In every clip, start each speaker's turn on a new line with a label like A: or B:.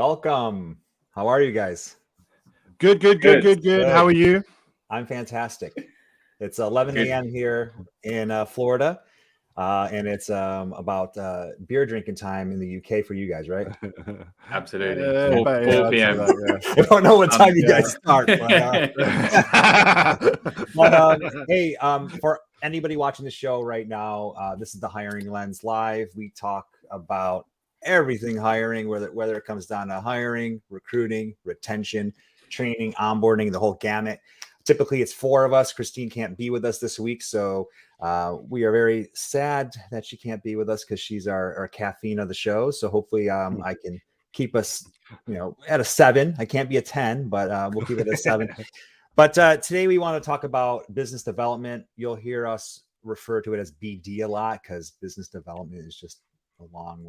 A: Welcome. How are you guys?
B: Good. How are you?
A: I'm fantastic. It's 11 a.m. here in Florida, and it's about beer drinking time in the UK for you guys, right?
C: Absolutely. 4 p.m.
A: I don't know what time you guys start. But hey, for anybody watching the show right now, this is the Hiring Lens Live. We talk about everything hiring, whether it comes down to hiring, recruiting, retention, training, onboarding, the whole gamut. Typically, it's 4 of us. Christine can't be with us this week, so we are very sad that she can't be with us because she's our caffeine of the show. So hopefully, I can keep us, at a 7. I can't be a 10, but we'll keep it at a 7. But today we want to talk about business development. You'll hear us refer to it as BD a lot because business development is just a long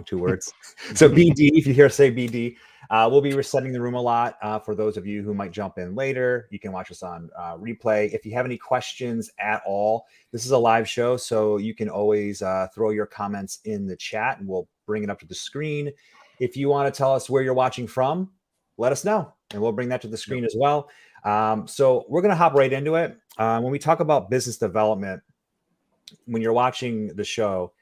A: 2 words. So BD, if you hear us say BD, we'll be resetting the room a lot. For those of you who might jump in later, you can watch us on replay. If you have any questions at all, this is a live show, so you can always throw your comments in the chat and we'll bring it up to the screen. If you want to tell us where you're watching from, let us know and we'll bring that to the screen as well. So we're going to hop right into it. When we talk about business development, when you're watching the show,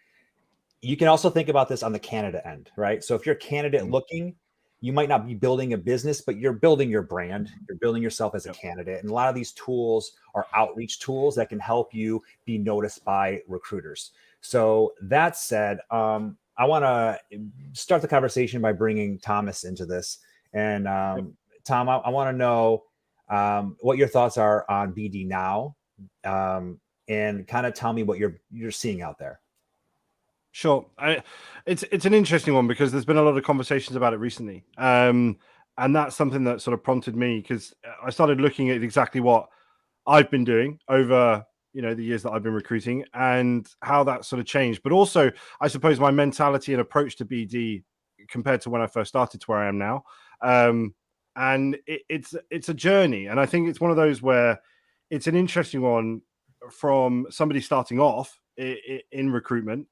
A: you can also think about this on the candidate end, right? So if you're a candidate looking, you might not be building a business, but you're building your brand. You're building yourself as a candidate. And a lot of these tools are outreach tools that can help you be noticed by recruiters. So that said, I want to start the conversation by bringing Thomas into this. And Tom, I want to know what your thoughts are on BD now, and kind of tell me what you're seeing out there.
B: Sure. It's an interesting one because there's been a lot of conversations about it recently. And that's something that sort of prompted me because I started looking at exactly what I've been doing over, the years that I've been recruiting and how that sort of changed. But also, I suppose my mentality and approach to BD compared to when I first started to where I am now. And it's a journey. And I think it's one of those where it's an interesting one from somebody starting off in recruitment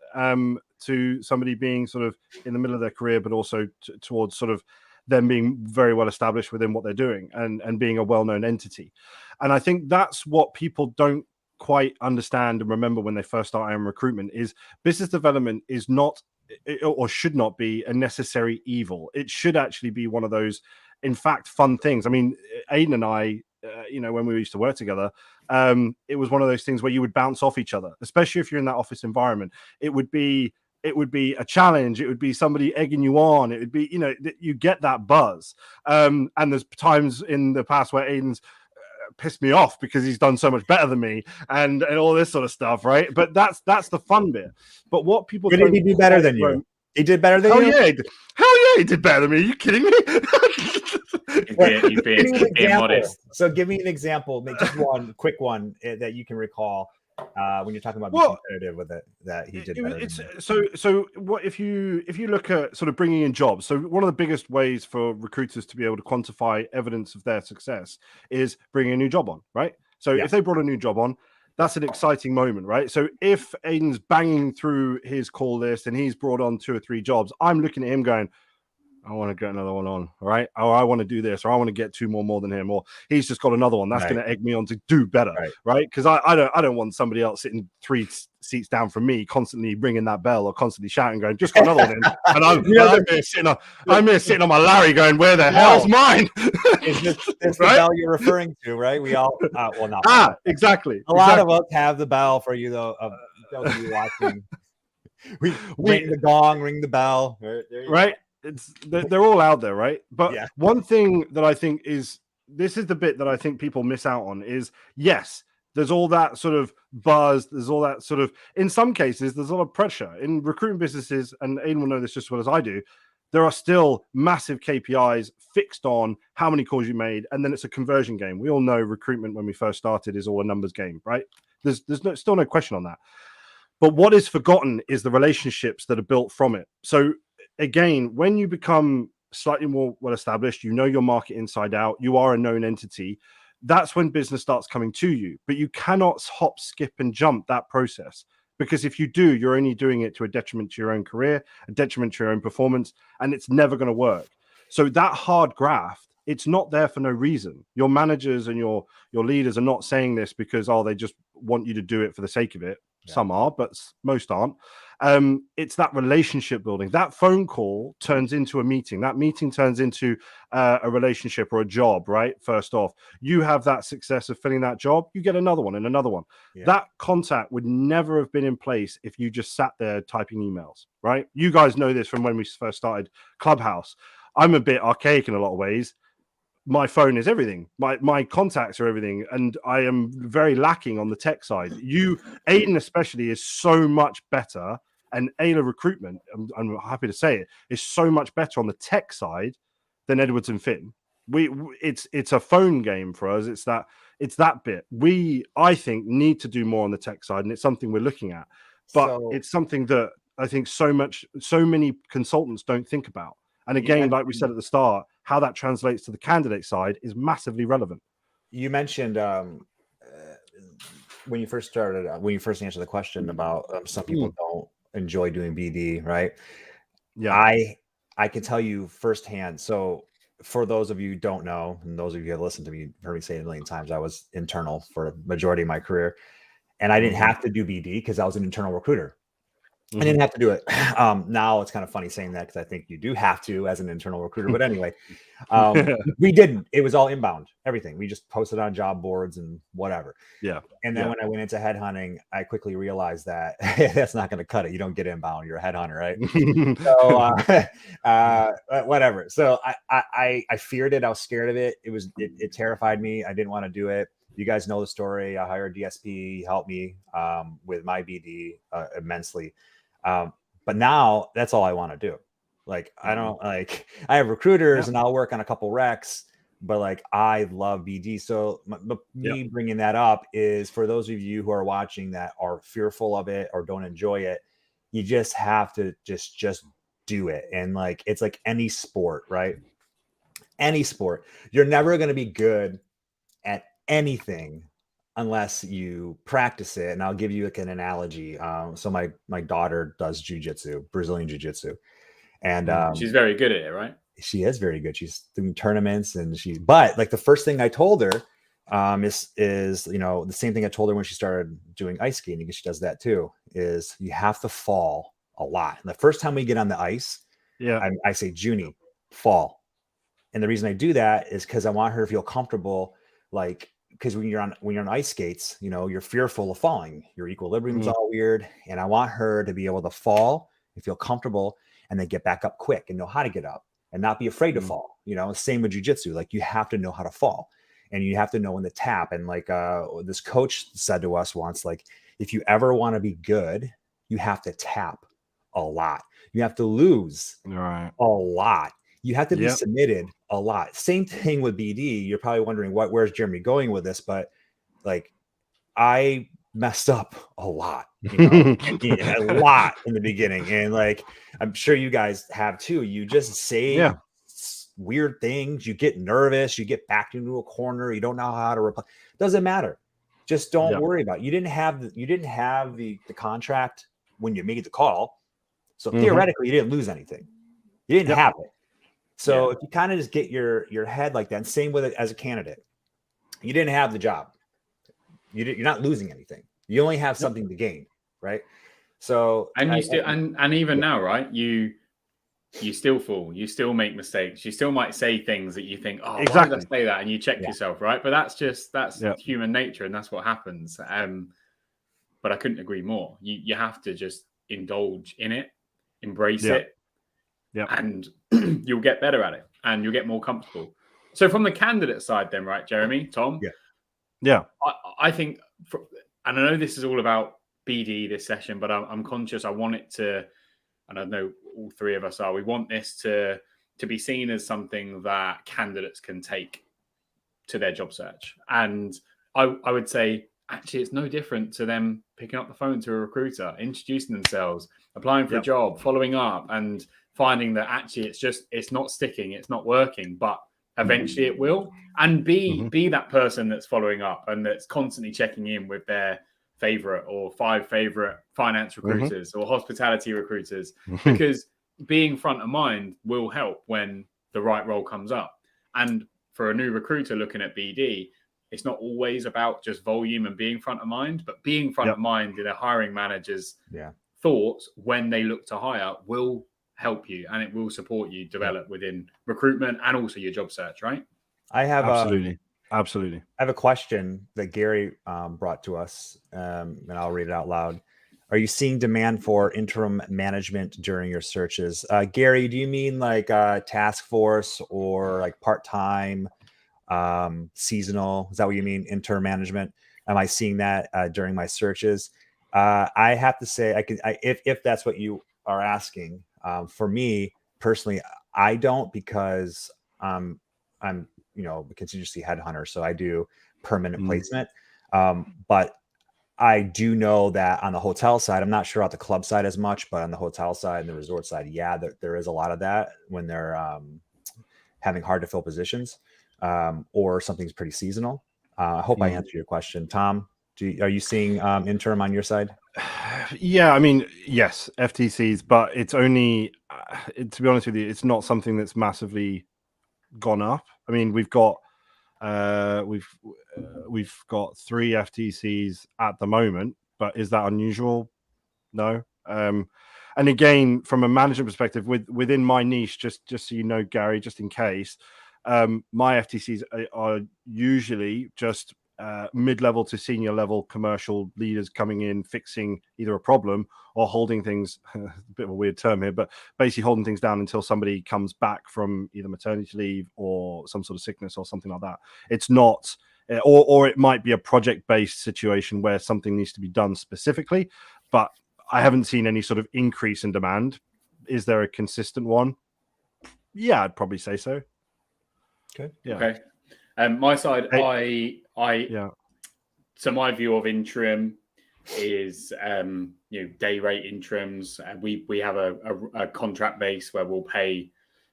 B: to somebody being sort of in the middle of their career, but also towards sort of them being very well established within what they're doing and being a well-known entity. And I think that's what people don't quite understand and remember when they first start in recruitment is business development is not or should not be a necessary evil. It should actually be one of those, in fact, fun things. I mean, Aidan and I, when we used to work together, it was one of those things where you would bounce off each other, especially if you're in that office environment. It would be a challenge. It would be somebody egging you on. It would be, you get that buzz. And there's times in the past where Aidan's pissed me off because he's done so much better than me and all this sort of stuff, right? But that's the fun bit. But what people
A: did he do better than you? He did better than you?
B: Hell yeah, he did better than me. Are you kidding me?
C: You're being modest.
A: So give me an example, just one quick one that you can recall when you're talking about being competitive with it, that he did better.
B: So what if you look at sort of bringing in jobs? So one of the biggest ways for recruiters to be able to quantify evidence of their success is bringing a new job on, right? So if they brought a new job on, that's an exciting moment, right? So if Aidan's banging through his call list and he's brought on 2 or 3 jobs, I'm looking at him going, I want to get another one on, all right? Or I want to do this, or I want to get 2 more than him, or he's just got another one. That's going to egg me on to do better, right? Because I don't want somebody else sitting 3 seats down from me, constantly ringing that bell or constantly shouting, going, just got another one in. And I'm here sitting on my Larry going, where the hell's mine?
A: Is this the bell you're referring to, right? We all, well, not
B: exactly.
A: A lot of us have the bell for you, though, of those of you watching. We ring the gong, ring the bell.
B: Right? They're all out there, right? But one thing that I think this is the bit that I think people miss out on is, yes, there's all that sort of buzz. There's all that sort of, in some cases, there's a lot of pressure in recruitment businesses. And Aidan will know this just as well as I do. There are still massive KPIs fixed on how many calls you made. And then it's a conversion game. We all know recruitment when we first started is all a numbers game, right? There's still no question on that. But what is forgotten is the relationships that are built from it. So again, when you become slightly more well-established, you know your market inside out, you are a known entity, that's when business starts coming to you. But you cannot hop, skip, and jump that process. Because if you do, you're only doing it to a detriment to your own career, a detriment to your own performance, and it's never going to work. So that hard graft, it's not there for no reason. Your managers and your leaders are not saying this because, they just want you to do it for the sake of it. Yeah. Some are, but most aren't. It's that relationship building. That phone call turns into a meeting. That meeting turns into a relationship or a job, right? First off, you have that success of filling that job, you get another one and another one. Yeah. That contact would never have been in place if you just sat there typing emails, right? You guys know this from when we first started Clubhouse. I'm a bit archaic in a lot of ways. My phone is everything. My contacts are everything. And I am very lacking on the tech side. Aidan especially, is so much better. And Aila Recruitment, I'm happy to say it, is so much better on the tech side than Edwards and Finn. It's a phone game for us. It's that bit. I think, need to do more on the tech side, and it's something we're looking at. But it's something that I think so many consultants don't think about. And again, like we said at the start, how that translates to the candidate side is massively relevant.
A: You mentioned when you first answered the question about some people don't enjoy doing BD, right? Yeah, I can tell you firsthand. So for those of you who don't know, and those of you who have listened to me, heard me say it a million times, I was internal for the majority of my career, and I didn't have to do BD because I was an internal recruiter. I didn't have to do it. Now it's kind of funny saying that because I think you do have to as an internal recruiter. But anyway, we didn't. It was all inbound, everything. We just posted on job boards and whatever. Yeah. And then when I went into headhunting, I quickly realized that that's not going to cut it. You don't get inbound. You're a headhunter, right? So whatever. So I feared it. I was scared of it. It terrified me. I didn't want to do it. You guys know the story. I hired DSP. He helped me with my BD immensely. But now that's all I want to do. Like, I don't I have recruiters and I'll work on a couple recs, but like, I love BD. So me bringing that up is for those of you who are watching that are fearful of it or don't enjoy it, you just have to just do it. And like, it's like any sport, right? Any sport, you're never going to be good at anything unless you practice it. And I'll give you like an analogy. So my daughter does jujitsu, Brazilian jiu-jitsu. And
C: she's very good at it, right?
A: She is very good. She's doing tournaments but like the first thing I told her is the same thing I told her when she started doing ice skating, because she does that too, is you have to fall a lot. And the first time we get on the ice, I say, Junie, fall. And the reason I do that is because I want her to feel comfortable, like, because when you're on ice skates, you're fearful of falling. Your equilibrium's all weird. And I want her to be able to fall and feel comfortable and then get back up quick and know how to get up and not be afraid to fall. Same with jiu-jitsu. Like, you have to know how to fall and you have to know when to tap. And like this coach said to us once, like, if you ever want to be good, you have to tap a lot. You have to lose a lot. You have to be submitted a lot. Same thing with BD. You're probably wondering where's Jeremy going with this, but like, I messed up a lot, a lot in the beginning. And like, I'm sure you guys have too. You just say weird things. You get nervous. You get backed into a corner. You don't know how to reply. Doesn't matter. Just don't worry about it. You didn't have the contract when you made the call. So theoretically, you didn't lose anything. You didn't have it. So if you kind of just get your head like that, and same with it as a candidate, you didn't have the job. You're not losing anything. You only have something to gain, right? So
C: and even now, right? You still fall. You still make mistakes. You still might say things that you think, why did I say that? And you check yourself, right? But that's human nature, and that's what happens. But I couldn't agree more. You have to just indulge in it, embrace it. And you'll get better at it and you'll get more comfortable. So from the candidate side then, right, Jeremy, Tom? I think, and I know this is all about BD this session, but I'm conscious I want it to, and I know all three of us are, we want this to be seen as something that candidates can take to their job search. And I would say, actually, it's no different to them picking up the phone to a recruiter, introducing themselves, applying for a job, following up, and finding that actually it's not sticking, it's not working, but eventually it will. And be that person that's following up and that's constantly checking in with their favorite or 5 favorite finance recruiters or hospitality recruiters, because being front of mind will help when the right role comes up. And for a new recruiter looking at BD, it's not always about just volume and being front of mind, but being front of mind in a hiring manager's thoughts when they look to hire will help you, and it will support you develop within recruitment and also your job search, right?
A: I have
B: absolutely.
A: I have a question that Gary brought to us, and I'll read it out loud. Are you seeing demand for interim management during your searches? Gary, do you mean like task force or like part-time, seasonal? Is that what you mean, interim management? Am I seeing that during my searches? I have to say, if that's what you are asking, for me personally, I don't, because I'm a contingency headhunter, so I do permanent placement. But I do know that on the hotel side, I'm not sure about the club side as much, but on the hotel side and the resort side, there is a lot of that when they're having hard to fill positions, or something's pretty seasonal. I hope I answered your question. Tom, are you seeing interim on your side?
B: Yeah, I mean, yes, FTCs, but it's only, to be honest with you, it's not something that's massively gone up. I mean, we've got 3 FTCs at the moment, but is that unusual? No. And again, from a management perspective, within my niche, just so you know, Gary, just in case, my FTCs are usually just mid-level to senior level commercial leaders coming in, fixing either a problem or holding things, a bit of a weird term here, but basically holding things down until somebody comes back from either maternity leave or some sort of sickness or something like that. It's not, or it might be a project-based situation where something needs to be done specifically, but I haven't seen any sort of increase in demand. Is there a consistent one? Yeah, I'd probably say so.
A: Okay.
B: Yeah.
C: Okay. My side, so my view of interim is, day rate interims. We have a contract base where we'll pay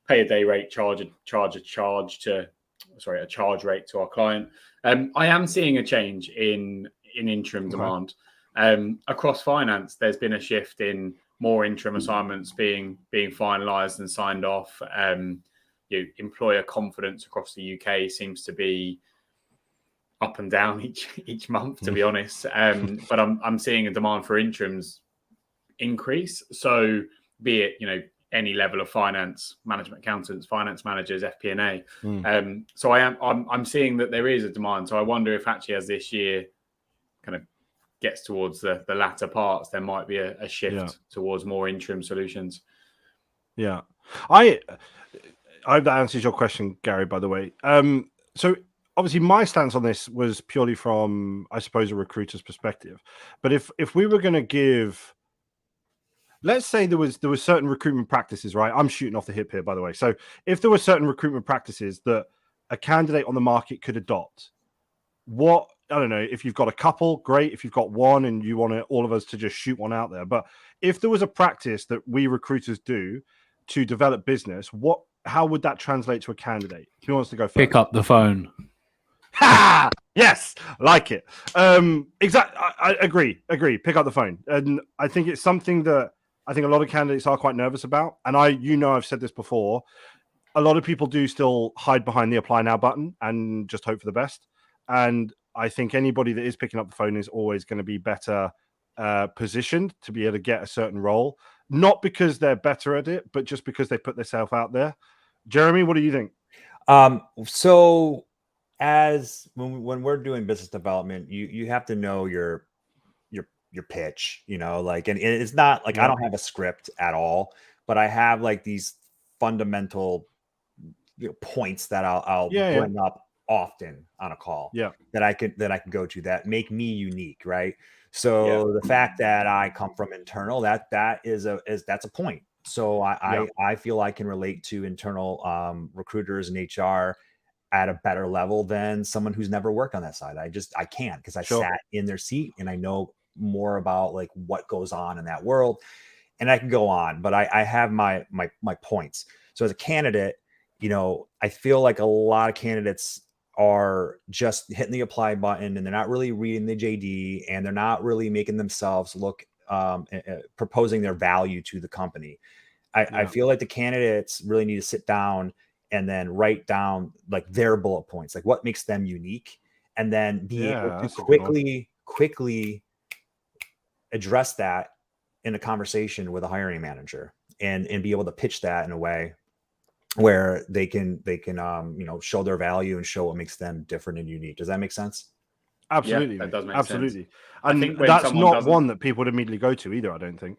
C: a day rate, charge rate to our client. I am seeing a change in interim demand. Across finance, there's been a shift in more interim assignments being finalised and signed off. Employer confidence across the UK seems to be up and down each month, to be honest. But I'm seeing a demand for interims increase. So be it any level of finance, management accountants, finance managers, FP&A. So I'm seeing that there is a demand. So I wonder if actually as this year kind of gets towards the latter parts, there might be a shift towards more interim solutions.
B: Yeah, I hope that answers your question, Gary, by the way. So obviously my stance on this was purely from, I suppose, a recruiter's perspective. But if we were going to give, let's say there was certain recruitment practices, right? I'm shooting off the hip here, by the way. So if there were certain recruitment practices that a candidate on the market could adopt, I don't know, if you've got a couple, great. If you've got one and you want all of us to just shoot one out there. But if there was a practice that we recruiters do to develop business, how would that translate to a candidate? Who wants to go first?
D: Pick up the phone.
B: Ha! Yes, like it. Exactly. I agree. Pick up the phone. And I think it's something that I think a lot of candidates are quite nervous about. And I've said this before. A lot of people do still hide behind the apply now button and just hope for the best. And I think anybody that is picking up the phone is always going to be better positioned to be able to get a certain role, not because they're better at it, but just because they put themselves out there. Jeremy, what do you think?
A: So as when we're doing business development, you have to know your pitch, and it's not like I don't have a script at all, but I have like these fundamental points that I'll bring up often on a call that I can go to that make me unique, right? So the fact that I come from internal, that's a point. So I feel I can relate to internal recruiters and HR at a better level than someone who's never worked on that side. I can, because I sat in their seat and I know more about like what goes on in that world, and I can go on, but I have my points. So as a candidate, I feel like a lot of candidates are just hitting the apply button and they're not really reading the JD, and they're not really making themselves look, proposing their value to the company. I feel like the candidates really need to sit down and then write down like their bullet points, like what makes them unique, and then be able to quickly address that in a conversation with a hiring manager, and be able to pitch that in a way where they can show their value and show what makes them different and unique. Does that make sense?
B: Absolutely.
C: Yeah, that does make
B: absolutely
C: sense.
B: And that's not one that people would immediately go to either, I don't think.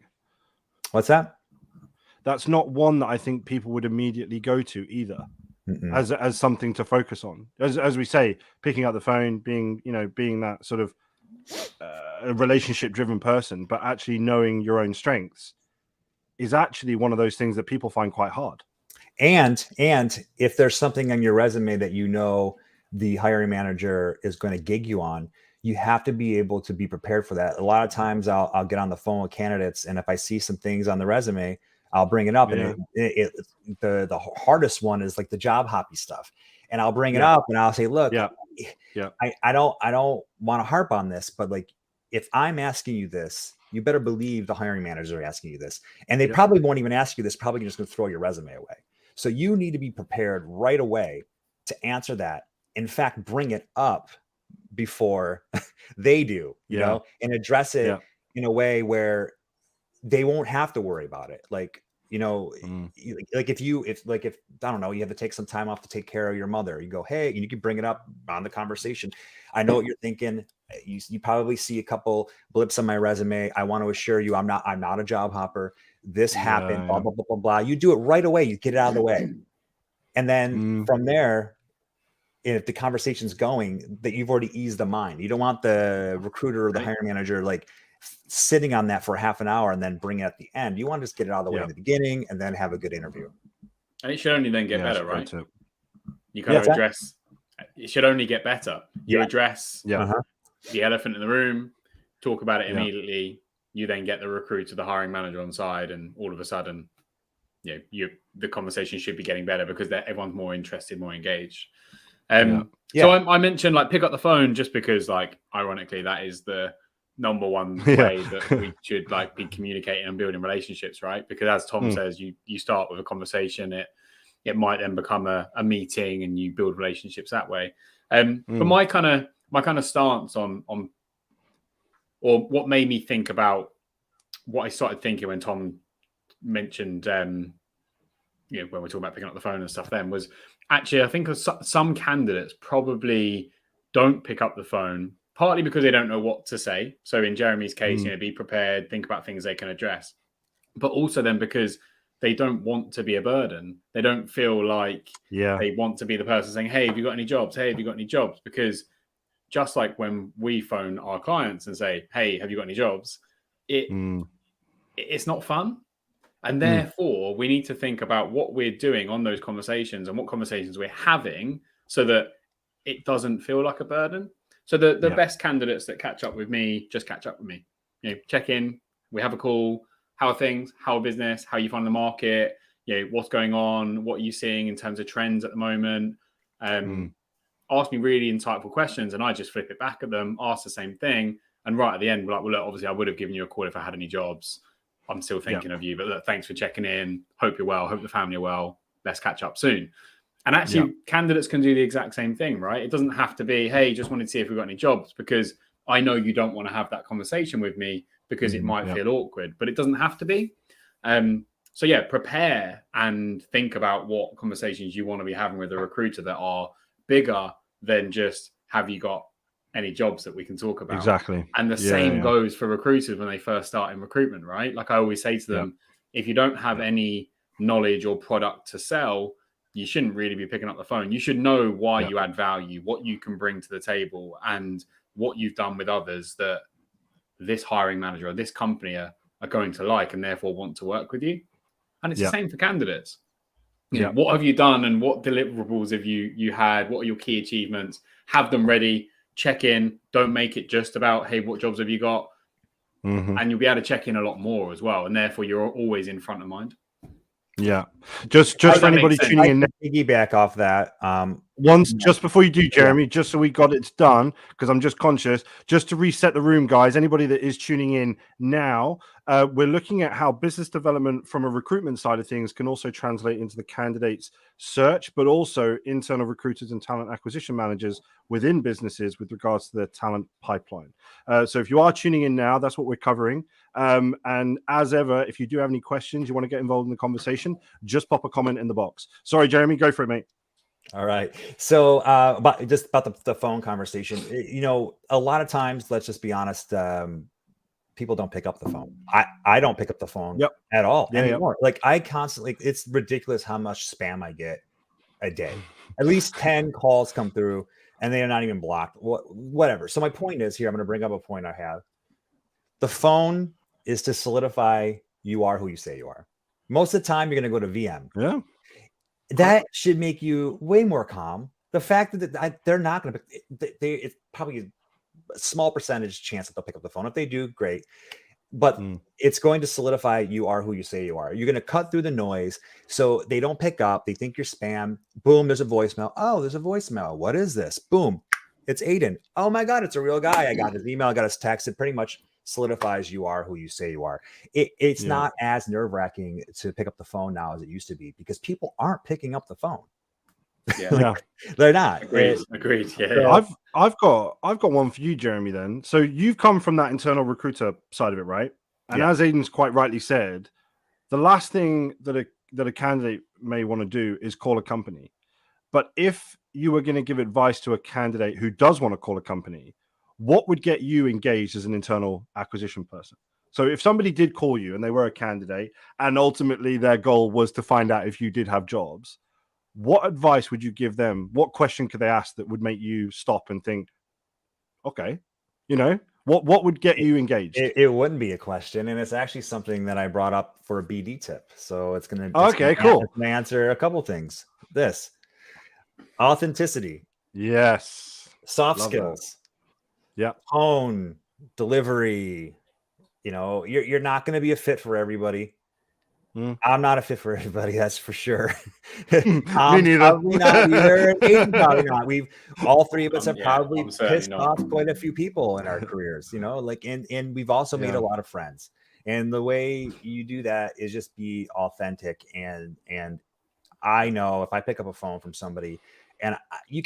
A: What's that?
B: That's not one that I think people would immediately go to either. As something to focus on, as we say, picking up the phone, being that sort of a relationship driven person, but actually knowing your own strengths is actually one of those things that people find quite hard.
A: And if there's something on your resume that the hiring manager is going to gig you on, you have to be able to be prepared for that. A lot of times I'll get on the phone with candidates, and if I see some things on the resume, I'll bring it up. Yeah. And the hardest one is like the job hoppy stuff. And I'll bring it up and I'll say, look, I don't want to harp on this, but like, if I'm asking you this, you better believe the hiring managers are asking you this. And they probably won't even ask you this, probably just going to throw your resume away. So you need to be prepared right away to answer that. In fact, bring it up before they do, you know, and address it in a way where they won't have to worry about it. Like, you know, like if I don't know, you have to take some time off to take care of your mother, you go, hey, and you can bring it up on the conversation. I know what you're thinking. You probably see a couple blips on my resume. I want to assure you, I'm not a job hopper. This happened, blah, blah, blah, blah, blah. You do it right away. You get it out of the way. And then from there, if the conversation's going, that you've already eased the mind. You don't want the recruiter or the hiring manager like sitting on that for half an hour and then bring it at the end. You want to just get it out of the way in the beginning and then have a good interview.
C: And it should only then get better, right? You kind of address, it should only get better. You address the elephant in the room, talk about it immediately. You then get the recruiter, the hiring manager on side, and all of a sudden, the conversation should be getting better because everyone's more interested, more engaged. So I mentioned like pick up the phone just because, like, ironically, that is the number one way that we should like be communicating and building relationships, right? Because as Tom says, you start with a conversation, it might then become a meeting, and you build relationships that way. But my kind of stance on or what made me think about what I started thinking when Tom mentioned when we're talking about picking up the phone and stuff then was actually, I think some candidates probably don't pick up the phone, partly because they don't know what to say. So in Jeremy's case, be prepared, think about things they can address, but also then because they don't want to be a burden. They don't feel like they want to be the person saying, hey, have you got any jobs? Hey, have you got any jobs? Because just like when we phone our clients and say, hey, have you got any jobs? It's not fun. And therefore, we need to think about what we're doing on those conversations and what conversations we're having so that it doesn't feel like a burden. So the best candidates that catch up with me, just catch up with me. Check in. We have a call. How are things? How are business? How are you finding the market? What's going on? What are you seeing in terms of trends at the moment? Ask me really insightful questions, and I just flip it back at them, ask the same thing. And right at the end, we're like, well, look, obviously I would have given you a call if I had any jobs. I'm still thinking of you, but look, thanks for checking in. Hope you're well. Hope the family are well. Let's catch up soon. And actually, candidates can do the exact same thing, right? It doesn't have to be, hey, just wanted to see if we've got any jobs, because I know you don't want to have that conversation with me because it might feel awkward, but it doesn't have to be. So prepare and think about what conversations you want to be having with a recruiter that are bigger than just, have you got any jobs that we can talk about?
B: Exactly.
C: And the same goes for recruiters when they first start in recruitment, right? Like I always say to them, if you don't have any knowledge or product to sell, you shouldn't really be picking up the phone. You should know why you add value, what you can bring to the table, and what you've done with others that this hiring manager or this company are going to like and therefore want to work with you. And it's the same for candidates. What have you done and what deliverables have you had? What are your key achievements? Have them ready. Check in. Don't make it just about, hey, what jobs have you got? And you'll be able to check in a lot more as well. And therefore, you're always in front of mind.
B: Yeah. Just for anybody tuning in.
A: Piggyback off that.
B: once, just before you do, Jeremy, just so we got it done, because I'm just conscious, just to reset the room, guys, anybody that is tuning in now, we're looking at how business development from a recruitment side of things can also translate into the candidates search, but also internal recruiters and talent acquisition managers within businesses with regards to their talent pipeline. So if you are tuning in now, that's what we're covering. And as ever, if you do have any questions, you want to get involved in the conversation, just pop a comment in the box. Sorry, Jeremy, go for it, mate.
A: All right. So about the phone conversation, a lot of times, let's just be honest, people don't pick up the phone. I don't pick up the phone at all anymore. Like I constantly, it's ridiculous how much spam I get a day. At least 10 calls come through and they are not even blocked. Whatever. So my point is here, I'm going to bring up a point I have. The phone is to solidify you are who you say you are. Most of the time, you're going to go to VM.
B: Yeah.
A: That should make you way more calm. The fact that they're not going to, it's probably a small percentage chance that they'll pick up the phone. If they do, great. But it's going to solidify you are who you say you are. You're going to cut through the noise so they don't pick up. They think you're spam. Boom, there's a voicemail. Oh, there's a voicemail. What is this? Boom, it's Aidan. Oh my God, it's a real guy. I got his email. I got his text. It pretty much solidifies you are who you say you are. It's not as nerve-wracking to pick up the phone now as it used to be because people aren't picking up the phone. They're not.
C: Agreed.
B: Yeah. I've got one for you, Jeremy, then. So you've come from that internal recruiter side of it, right? And as Aidan's quite rightly said, the last thing that a candidate may want to do is call a company. But if you were going to give advice to a candidate who does want to call a company, what would get you engaged as an internal acquisition person? So if somebody did call you and they were a candidate and ultimately their goal was to find out if you did have jobs, what advice would you give them? What question could they ask that would make you stop and think, okay, what would get you engaged?
A: It wouldn't be a question. And it's actually something that I brought up for a BD tip. So it's going to,
B: cool.
A: Answer a couple things. This authenticity.
B: Yes.
A: Soft skills.
B: That. Yeah.
A: Tone, delivery. You're not going to be a fit for everybody. I'm not a fit for everybody, that's for sure.
B: Me neither.
A: Probably not either. Aidan probably not. All three of us have probably pissed off quite a few people in our careers, and we've also made a lot of friends. And the way you do that is just be authentic. And I know if I pick up a phone from somebody and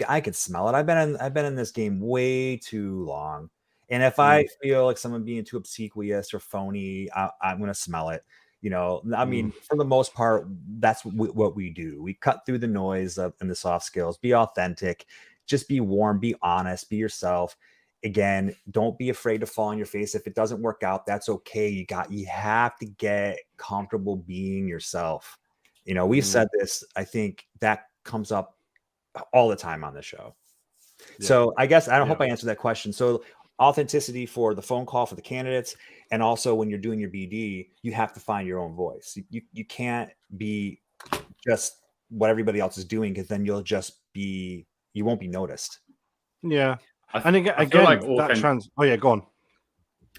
A: I could smell it. I've been in this game way too long. And if I feel like someone being too obsequious or phony, I'm going to smell it. I mean, for the most part, that's what we do. We cut through the noise and the soft skills, be authentic, just be warm, be honest, be yourself. Again, don't be afraid to fall on your face. If it doesn't work out, that's okay. You have to get comfortable being yourself. We've said this, I think that comes up all the time on the show. So I guess I hope I answered that question. So authenticity for the phone call for the candidates. And also when you're doing your BD, you have to find your own voice. You can't be just what everybody else is doing because then you won't be noticed.
B: Yeah.
C: I feel like
B: go on.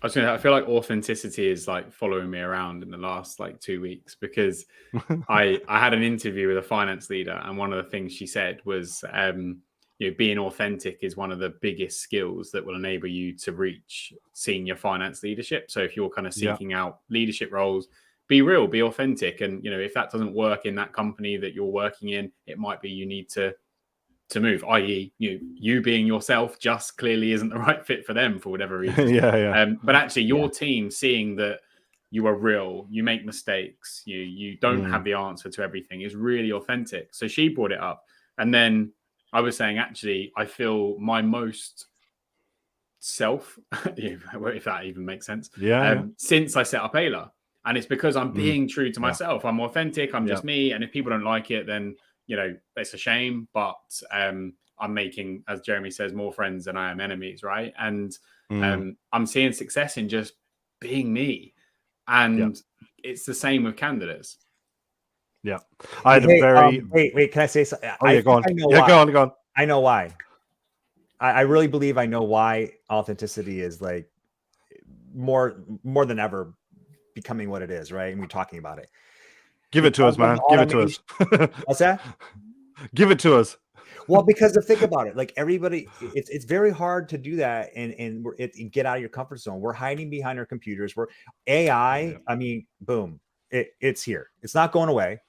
C: I feel like authenticity is like following me around in the last 2 weeks because I had an interview with a finance leader and one of the things she said was being authentic is one of the biggest skills that will enable you to reach senior finance leadership. So if you're kind of seeking out leadership roles, be real, be authentic. And, if that doesn't work in that company that you're working in, it might be you need to move, i.e. you being yourself just clearly isn't the right fit for them for whatever reason. But actually your team seeing that you are real, you make mistakes, you don't have the answer to everything is really authentic. So she brought it up. And then I was saying, actually, I feel my most self, if that even makes sense, since I set up Aila. And it's because I'm being true to myself. I'm authentic. I'm just me. And if people don't like it, then, it's a shame. But I'm making, as Jeremy says, more friends than I am enemies, right? And I'm seeing success in just being me. And it's the same with candidates.
B: Yeah, I had a very
A: wait. Can I say something?
B: Go on. Go on.
A: I know why. I really believe I know why authenticity is more than ever becoming what it is, right? And we're talking about it.
B: Give it to us, man. Give it to us.
A: What's that?
B: Give it to us.
A: Well, because think about it, like everybody, it's very hard to do that and get out of your comfort zone. We're hiding behind our computers. We're AI. I mean, boom, it's here. It's not going away.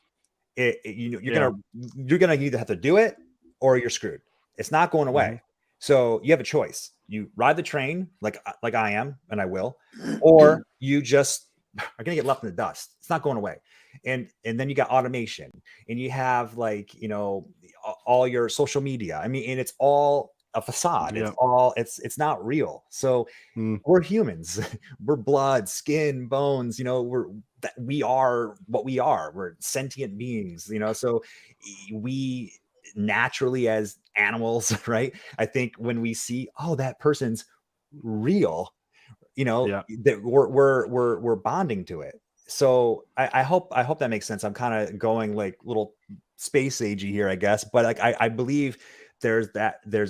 A: You're gonna either have to do it or you're screwed. It's not going away. So you have a choice. You ride the train like I am, and I will, or you just are gonna get left in the dust. It's not going away. And then you got automation, and you have all your social media. I mean, and it's all a facade. It's not real. So we're humans. We're blood, skin, bones. We are what we are. We're sentient beings. So we naturally, as animals, right? I think when we see, oh, that person's real, that we're bonding to it. So I hope that makes sense. I'm kind of going like little space agey here, I guess, but like I believe there's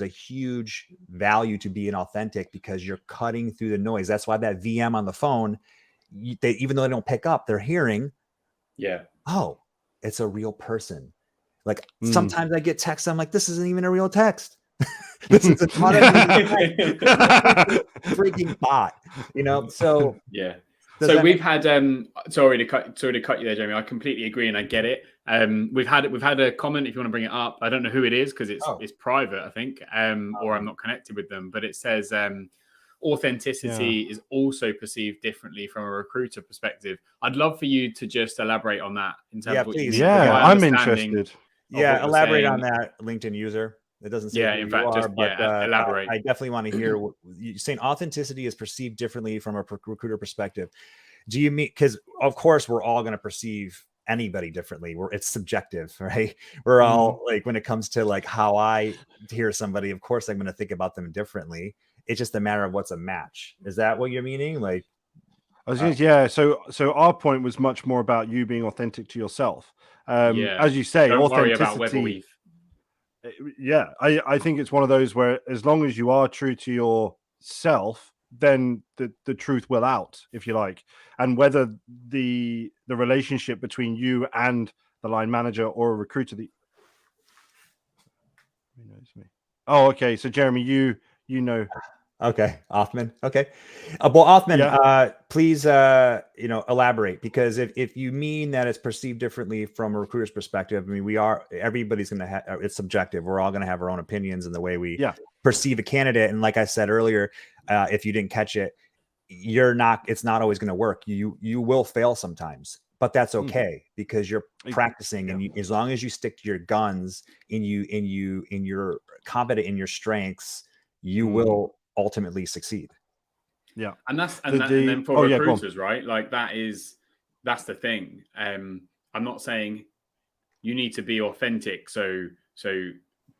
A: a huge value to being authentic because you're cutting through the noise. That's why that VM on the phone, even though they don't pick up, they're hearing, oh, it's a real person. Like sometimes I get texts, I'm like, this isn't even a real text. This is a freaking bot, So
C: yeah. So we've had sorry to cut you there, Jeremy. I completely agree and I get it. We've had a comment, if you want to bring it up. I don't know who it is because it's private, I think, or I'm not connected with them. But it says authenticity is also perceived differently from a recruiter perspective. I'd love for you to just elaborate on that in terms of what you mean.
B: I'm interested.
A: Yeah, elaborate on that, LinkedIn user. It doesn't say
C: in fact, elaborate.
A: I definitely want to hear what you're saying. Authenticity is perceived differently from a recruiter perspective. Do you mean, because of course we're all going to perceive anybody differently. It's subjective, right? We're all like, when it comes to like how I hear somebody, of course I'm going to think about them differently. It's just a matter of what's a match. Is that what you're meaning? Like,
B: So our point was much more about you being authentic to yourself. As you say,
C: don't
B: authenticity.
C: Worry about whether we've...
B: I think it's one of those where as long as you are true to yourself, then the truth will out, if you like. And whether the relationship between you and the line manager or a recruiter oh, okay. So Jeremy, you know.
A: Okay, Othman. Okay, well, Othman, please, elaborate, because if you mean that it's perceived differently from a recruiter's perspective, I mean, everybody's going to have, it's subjective. We're all going to have our own opinions in the way we perceive a candidate. And like I said earlier, if you didn't catch it, it's not always going to work. You will fail sometimes, but that's okay because you're practicing, and as long as you stick to your guns and you're confident in your strengths, you will ultimately succeed.
C: And then for recruiters, right? Like that's the thing. I'm not saying you need to be authentic, so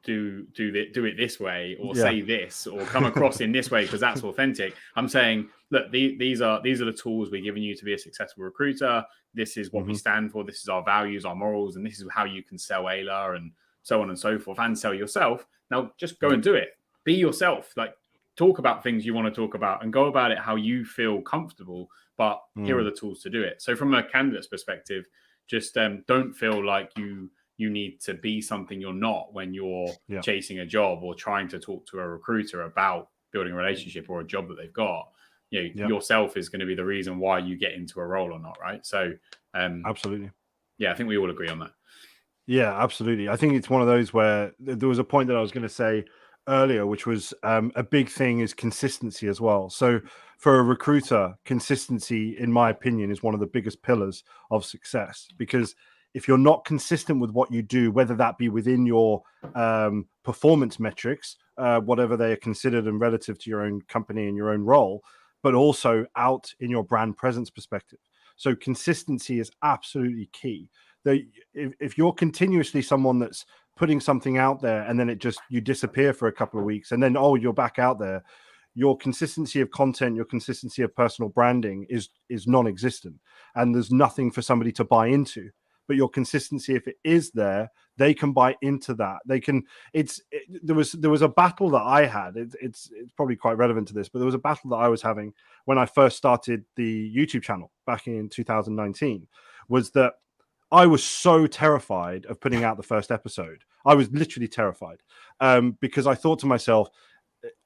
C: do it this way, or say this, or come across in this way because that's authentic. I'm saying, look, these are the tools we're giving you to be a successful recruiter. This is what we stand for. This is our values, our morals, and this is how you can sell Aila and so on and so forth, and sell yourself. Now just go and do it. Be yourself. Like, talk about things you want to talk about and go about it how you feel comfortable, but here are the tools to do it. So from a candidate's perspective, just don't feel like you need to be something you're not when you're chasing a job or trying to talk to a recruiter about building a relationship or a job that they've got. Yourself is going to be the reason why you get into a role or not, right? So
B: absolutely.
C: I think we all agree on that.
B: Yeah, absolutely. I think it's one of those where there was a point that I was going to say earlier, which was a big thing is consistency as well. So for a recruiter, consistency, in my opinion, is one of the biggest pillars of success, because if you're not consistent with what you do, whether that be within your performance metrics, whatever they are considered and relative to your own company and your own role, but also out in your brand presence perspective. So consistency is absolutely key. If you're continuously someone that's putting something out there and then you disappear for a couple of weeks and then, you're back out there, your consistency of content, your consistency of personal branding is non-existent, and there's nothing for somebody to buy into. But your consistency, if it is there, they can buy into that. There was a battle that I had. It's probably quite relevant to this, but there was a battle that I was having when I first started the YouTube channel back in 2019, was that I was so terrified of putting out the first episode. I was literally terrified because I thought to myself,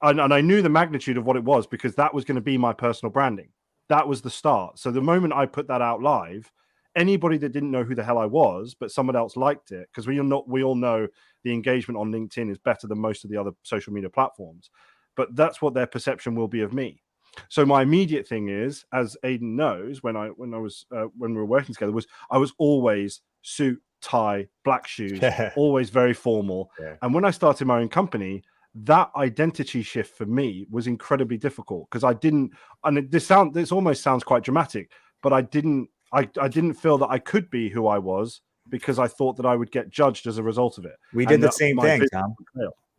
B: and I knew the magnitude of what it was, because that was going to be my personal branding. That was the start. So the moment I put that out live, anybody that didn't know who the hell I was, but someone else liked it, because we all know the engagement on LinkedIn is better than most of the other social media platforms, but that's what their perception will be of me. So my immediate thing is, as Aidan knows, when we were working together, was I was always suit, tie, black shoes, always very formal. Yeah. And when I started my own company, that identity shift for me was incredibly difficult, because I didn't, and this almost sounds quite dramatic, but I didn't feel that I could be who I was, because I thought that I would get judged as a result of it.
A: We did the same thing, Tom.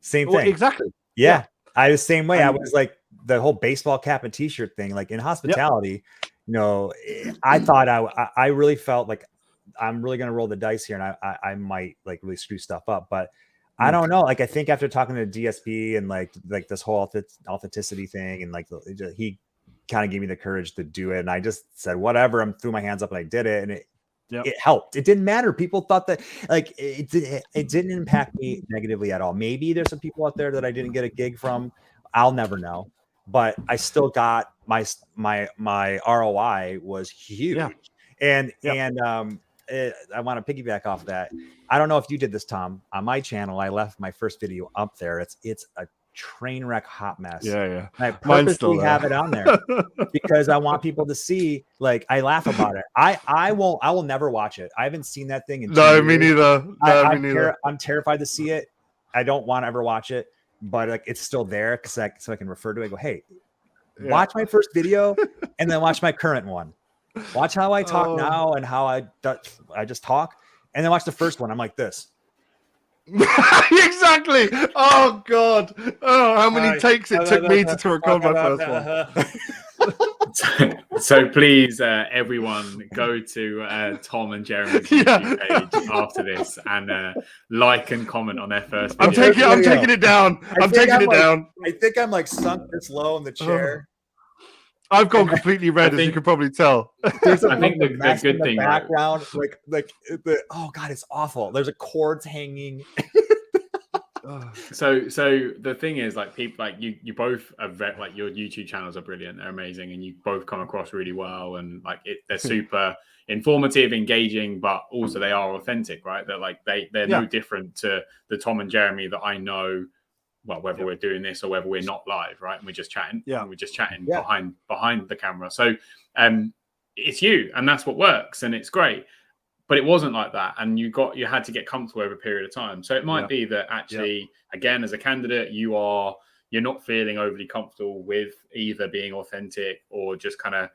A: Same thing.
B: Exactly.
A: Yeah. I was the same way. I was like the whole baseball cap and t-shirt thing, like in hospitality, you know, I thought I really felt like I'm really going to roll the dice here, and I might like really screw stuff up, but I don't know. Like, I think after talking to DSP and like this whole authenticity thing, and like he kind of gave me the courage to do it. And I just said, whatever, I threw my hands up and I did it. And it helped. It didn't matter. People thought that like it didn't impact me negatively at all. Maybe there's some people out there that I didn't get a gig from. I'll never know, but I still got my ROI was huge. And I want to piggyback off that. I don't know if you did this, Tom. On my channel, I left my first video up there. It's a train wreck hot mess. And I purposely have it on there because I want people to see, like, I laugh about it. I will never watch it. I haven't seen that thing in 2 years.
B: Me neither. Me neither.
A: I'm terrified to see it. I don't want to ever watch it, but like it's still there so I can refer to it. I go, hey, watch my first video and then watch my current one. Watch how I talk now and how I just talk, and then watch the first one. I'm like this.
B: Exactly. Oh God. Oh, how many takes it took me to record my first one.
C: So please, everyone, go to Tom and Jeremy's YouTube page after this and like and comment on their first video.
B: I'm taking it down. I'm taking it down.
A: I think I'm like sunk this low in the chair.
B: I've gone completely red, as you can probably tell.
C: I think the good thing,
A: background, like oh God, it's awful. There's a cords hanging.
C: So the thing is, like, people like you both are like, your YouTube channels are brilliant. They're amazing, and you both come across really well, and like they're super informative, engaging, but also they are authentic, right? They're like they're no different to the Tom and Jeremy that I know. Well, whether we're doing this or whether we're not live, right? And we're just chatting. And we're just chatting behind the camera. So it's you, and that's what works, and it's great. But it wasn't like that, and you had to get comfortable over a period of time. So it might be that actually, again, as a candidate, you're not feeling overly comfortable with either being authentic or just kind of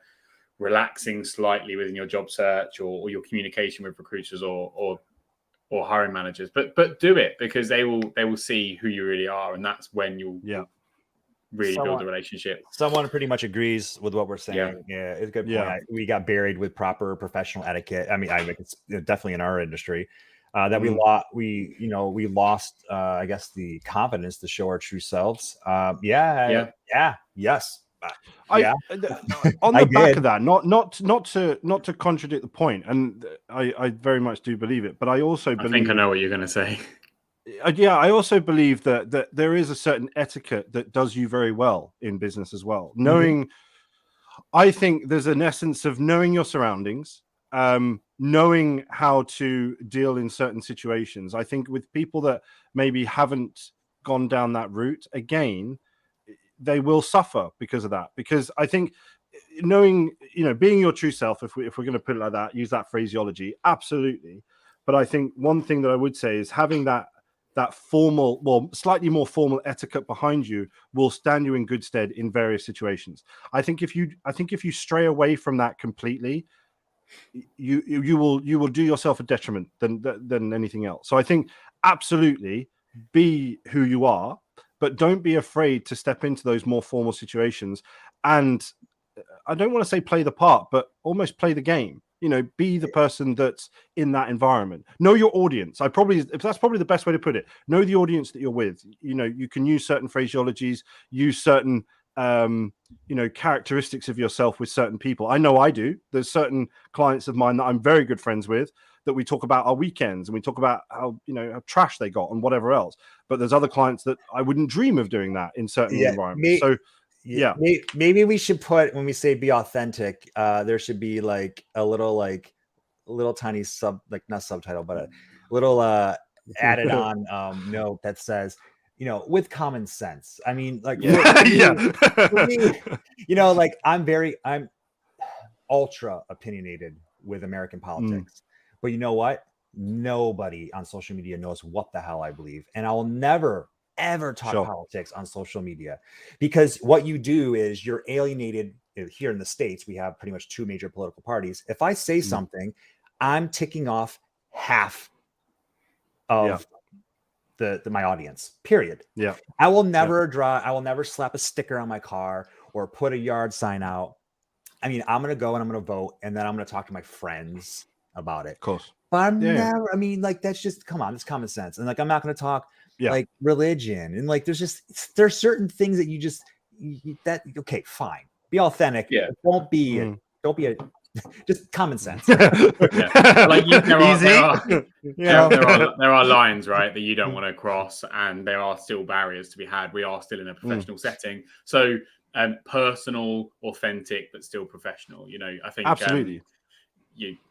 C: relaxing slightly within your job search or your communication with recruiters or hiring managers, but do it, because they will see who you really are, and that's when you'll really build a relationship.
A: Someone pretty much agrees with what we're saying. Yeah, it's a good point. We got buried with proper professional etiquette. I mean, it's definitely in our industry that we lost I guess the confidence to show our true selves. Yes.
B: On the back of that, not to contradict the point, and I very much do believe it, but I also believe,
C: I think I know what you're going to say.
B: I also believe that there is a certain etiquette that does you very well in business as well. I think there's an essence of knowing your surroundings, knowing how to deal in certain situations. I think with people that maybe haven't gone down that route, again, they will suffer because of that. Because I think knowing, being your true self, if we're going to put it like that, use that phraseology, absolutely. But I think one thing that I would say is having that formal, well, slightly more formal etiquette behind you will stand you in good stead in various situations. I think if you stray away from that completely, you will do yourself a detriment than anything else. So I think absolutely be who you are, but don't be afraid to step into those more formal situations. And I don't want to say play the part, but almost play the game. Be the person that's in that environment. Know your audience. That's probably the best way to put it. Know the audience that you're with. You can use certain phraseologies, use certain characteristics of yourself with certain people. I know I do. There's certain clients of mine that I'm very good friends with that we talk about our weekends and we talk about how, how trash they got and whatever else. But there's other clients that I wouldn't dream of doing that in certain environments. So yeah,
A: maybe we should put, when we say be authentic, there should be like a little tiny not subtitle, but a little added on note that says, with common sense. I mean, like, for me, like I'm ultra opinionated with American politics, but you know what? Nobody on social media knows what the hell I believe, and I will never ever talk politics on social media, because what you do is you're alienated. Here in the States, we have pretty much two major political parties. If I say something, I'm ticking off half of my audience, period.
B: Yeah.
A: I will never I will never slap a sticker on my car or put a yard sign out. I mean, I'm going to go and I'm going to vote, and then I'm going to talk to my friends about it.
B: Of course.
A: But I'm never, I mean, like, that's just, come on, it's common sense. And like, I'm not going to talk like religion. And like, there's certain things that you just, okay, fine. Be authentic.
C: Yeah.
A: Don't be a just common sense.
C: Like there are lines, right, that you don't want to cross, and there are still barriers to be had. We are still in a professional setting, so personal, authentic, but still professional. I think
B: absolutely.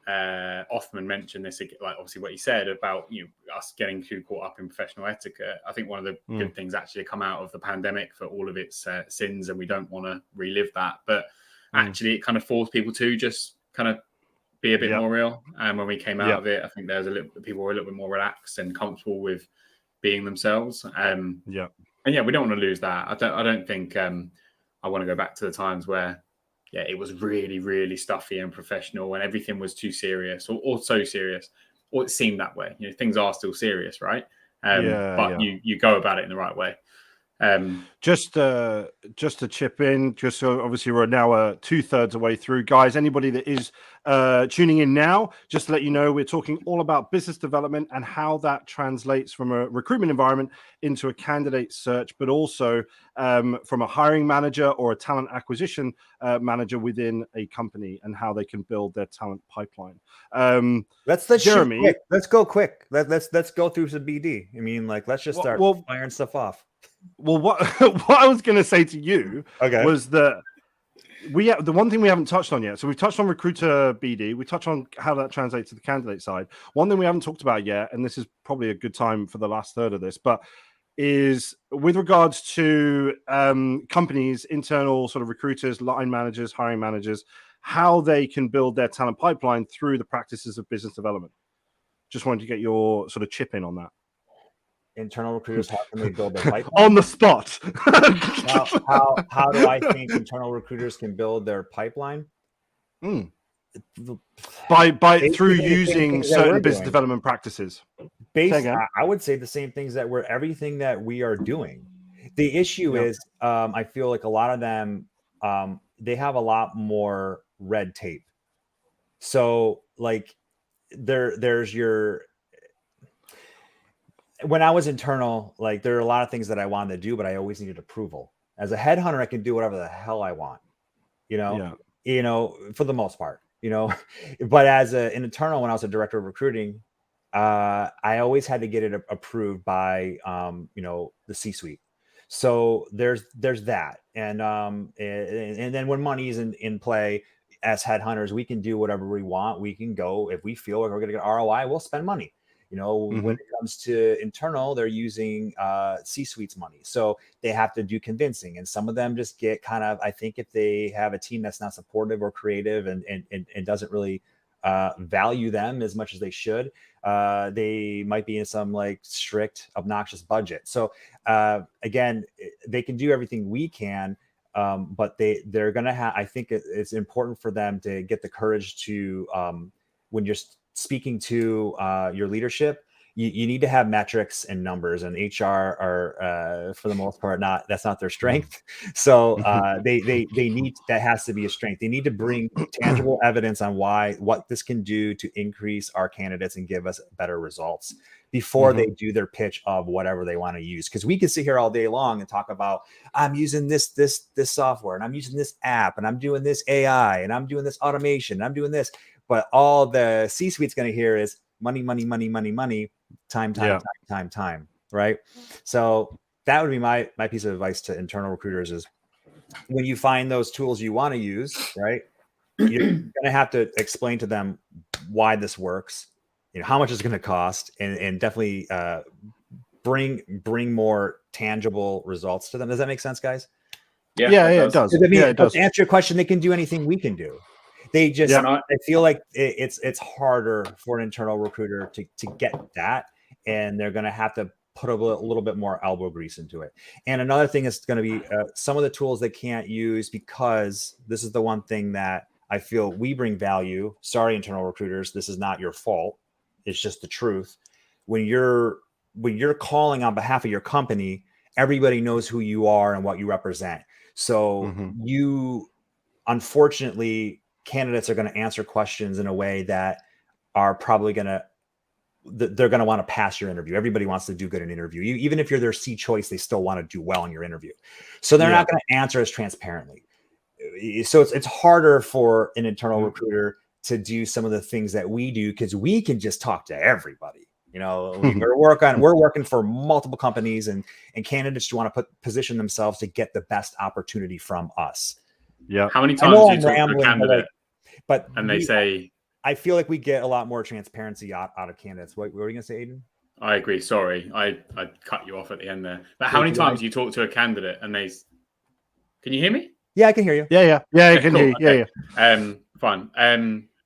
C: Othman mentioned this, like obviously what he said about us getting too caught up in professional etiquette. I think one of the good things actually come out of the pandemic, for all of its sins, and we don't want to relive that, but actually it kind of forced people to just kind of be a bit more real. And when we came out of it, I think people were a little bit more relaxed and comfortable with being themselves. And we don't want to lose that. I don't think I want to go back to the times where it was really, really stuffy and professional and everything was too serious or so serious, or it seemed that way. Things are still serious, right? But you go about it in the right way.
B: Just to chip in, just so obviously we're now 2/3 away through, guys. Anybody that is tuning in now, just to let you know, we're talking all about business development and how that translates from a recruitment environment into a candidate search, but also from a hiring manager or a talent acquisition manager within a company, and how they can build their talent pipeline.
A: Let's Jeremy, quick. Let's go quick. Let's go through some BD. I mean, like, let's just start firing stuff off.
B: Well, what I was going to say to you was that the one thing we haven't touched on yet. So we've touched on recruiter BD. We touched on how that translates to the candidate side. One thing we haven't talked about yet, and this is probably a good time for the last third of this, but is with regards to companies, internal sort of recruiters, line managers, hiring managers, how they can build their talent pipeline through the practices of business development. Just wanted to get your sort of chip in on that.
A: Internal recruiters, how can they build their pipeline?
B: On the spot.
A: How do I think internal recruiters can build their pipeline?
B: By through using certain business development practices.
A: I would say the same things everything that we are doing. The issue is, I feel like a lot of them, they have a lot more red tape. So like there's your, when I was internal, like there are a lot of things that I wanted to do, but I always needed approval. As a headhunter, I can do whatever the hell I want, for the most part, but as an internal, when I was a director of recruiting, I always had to get it approved by, the C-suite. So there's that. And then when money is in play, as headhunters, we can do whatever we want. We can go, if we feel like we're going to get ROI, we'll spend money. When it comes to internal, they're using C-suite's money. So they have to do convincing. And some of them just get kind of, I think if they have a team that's not supportive or creative and doesn't really value them as much as they should, they might be in some like strict, obnoxious budget. So again, they can do everything we can, but they're going to have, I think it's important for them to get the courage to, when you're speaking to your leadership, you need to have metrics and numbers, and HR are for the most part that's not their strength. So they need, that has to be a strength. They need to bring tangible evidence on what this can do to increase our candidates and give us better results before they do their pitch of whatever they want to use. Because we can sit here all day long and talk about, I'm using this software, and I'm using this app, and I'm doing this AI, and I'm doing this automation, and I'm doing this. but all the C-suite's going to hear is money, time, right? So that would be my piece of advice to internal recruiters is when you find those tools you want to use, right? You're going to have to explain to them why this works, how much it's going to cost, and definitely bring more tangible results to them. Does that make sense, guys?
B: Yeah, it does.
A: It does. To answer your question, they can do anything we can do. They just, I feel like it's harder for an internal recruiter to get that, and they're going to have to put a little bit more elbow grease into it. And another thing is going to be some of the tools they can't use, because this is the one thing that I feel we bring value. Sorry, internal recruiters, this is not your fault. It's just the truth. When you're calling on behalf of your company, everybody knows who you are and what you represent. So you, unfortunately, candidates are going to answer questions in a way that are probably they're going to want to pass your interview. Everybody wants to do good in an interview. Even if you're their C choice, they still want to do well in your interview. So they're not going to answer as transparently. So it's harder for an internal recruiter to do some of the things that we do, because we can just talk to everybody. We're working for multiple companies, and candidates want to position themselves to get the best opportunity from us.
C: Yeah. How many times do you talk to a candidate, they say,
A: I feel like we get a lot more transparency out of candidates. What were you going to say, Aidan?
C: I agree. Sorry, I cut you off at the end there. But how many times do you talk to a candidate and they? Can you hear me?
A: Yeah, I can hear you.
B: Yeah, I can hear you. Okay.
C: Yeah. Fine.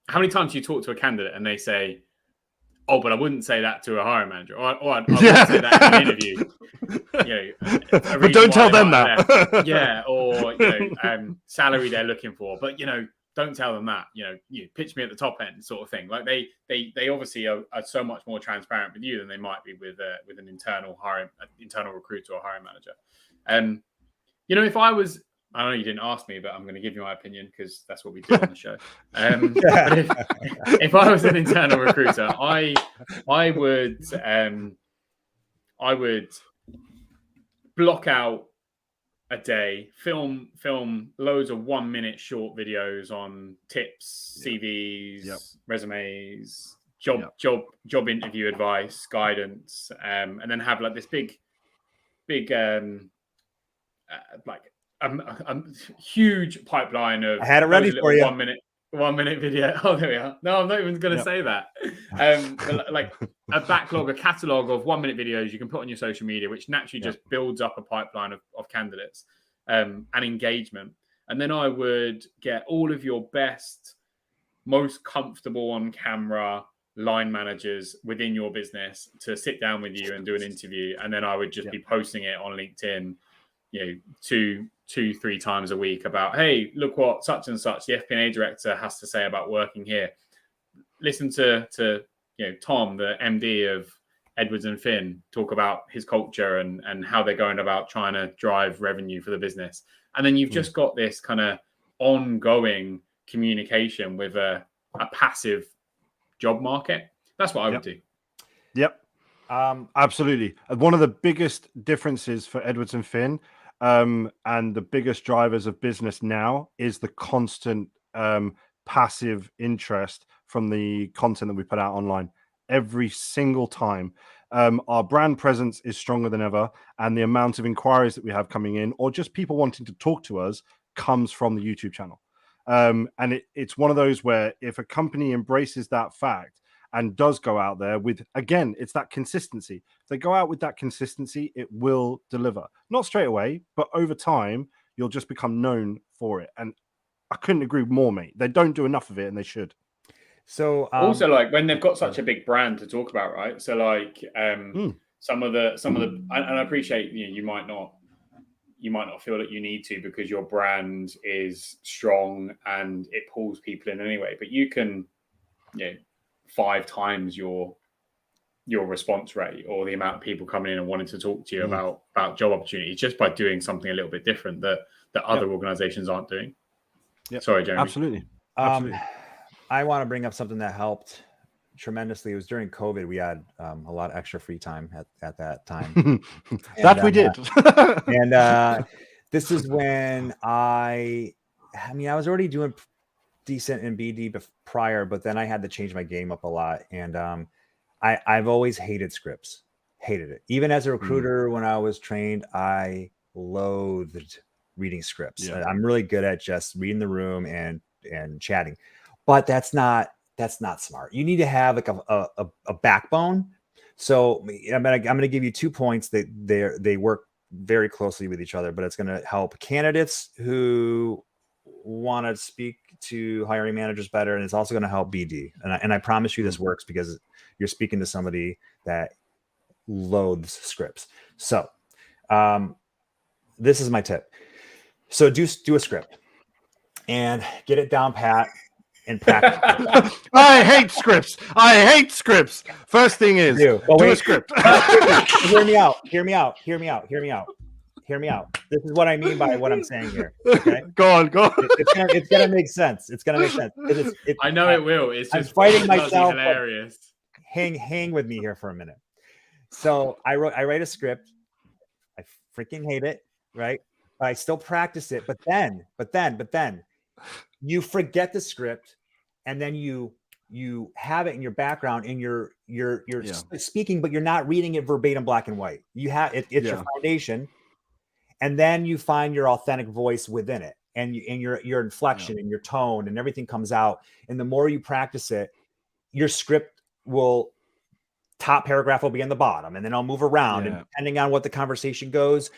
C: How many times do you talk to a candidate and they say, "Oh, but I wouldn't say that to a hiring manager, or I wouldn't say that in an interview."
B: But don't tell them that.
C: Yeah, or salary they're looking for, but don't tell them that. You pitch me at the top end, sort of thing. Like they obviously are so much more transparent with you than they might be with an internal recruiter or hiring manager. If I know you didn't ask me, but I'm going to give you my opinion because that's what we do on the show. But if I was an internal recruiter, I would block out a day, film loads of 1 minute short videos on tips, CVs, resumes, job interview advice, guidance, and then have like this big huge pipeline of.
A: I had it ready for you.
C: 1 minute video. Oh, there we are. No, I'm not even going to say that. Like a backlog, a catalog of 1 minute videos you can put on your social media, which naturally just builds up a pipeline of candidates and engagement. And then I would get all of your best, most comfortable on camera line managers within your business to sit down with you and do an interview. And then I would just be posting it on LinkedIn, 2-3 times a week about, hey, look what such and such, the FP&A director, has to say about working here. Listen to Tom, the MD of Edwards and Finn, talk about his culture and how they're going about trying to drive revenue for the business. And then you've just got this kind of ongoing communication with a passive job market. That's what I would do.
B: Yep. Absolutely. One of the biggest differences for Edwards and Finn and the biggest drivers of business now is the constant passive interest from the content that we put out online. Every single time our brand presence is stronger than ever, and the amount of inquiries that we have coming in, or just people wanting to talk to us, comes from the YouTube channel. And it's one of those where if a company embraces that fact and does go out there with, again, it's that consistency. If they go out with that consistency, it will deliver. Not straight away, but over time, you'll just become known for it. And I couldn't agree more, mate. They don't do enough of it, and they should.
A: So
C: also, like, when they've got such a big brand to talk about, right? So like some of the, and I appreciate you might not feel that you need to because your brand is strong and it pulls people in anyway. But you can, 5 times your response rate or the amount of people coming in and wanting to talk to you about job opportunities just by doing something a little bit different that other organizations aren't doing. Sorry, Jeremy.
B: Absolutely.
A: I want to bring up something that helped tremendously. It was during COVID. We had a lot of extra free time at that time.
B: That we did.
A: And this is when I was already doing decent in BD prior, but then I had to change my game up a lot. And I've always hated scripts, hated it. Even as a recruiter, when I was trained, I loathed reading scripts.
B: Yeah.
A: I'm really good at just reading the room and chatting, but that's not smart. You need to have like a backbone. So I'm going to give you 2 points that they work very closely with each other, but it's going to help candidates who want to speak to hiring managers better, and it's also going to help BD. And I promise you this works because you're speaking to somebody that loathes scripts. So this is my tip. So do a script and get it down pat and practice.
B: I hate scripts. First thing is do a script.
A: Hear me out. This is what I mean by what I'm saying here. Okay?
B: Go on.
A: It's gonna make sense.
C: I know it will. It's just
A: I'm fighting myself.
C: Hilarious.
A: Hang with me here for a minute. So I write a script. I freaking hate it, right? I still practice it, but then you forget the script, and then you have it in your background, and you're speaking, but you're not reading it verbatim, black and white. You have it's your foundation, and then you find your authentic voice within it, and your inflection and your tone and everything comes out. And the more you practice it, your script top paragraph will be in the bottom, and then I'll move around, and depending on what the conversation goes,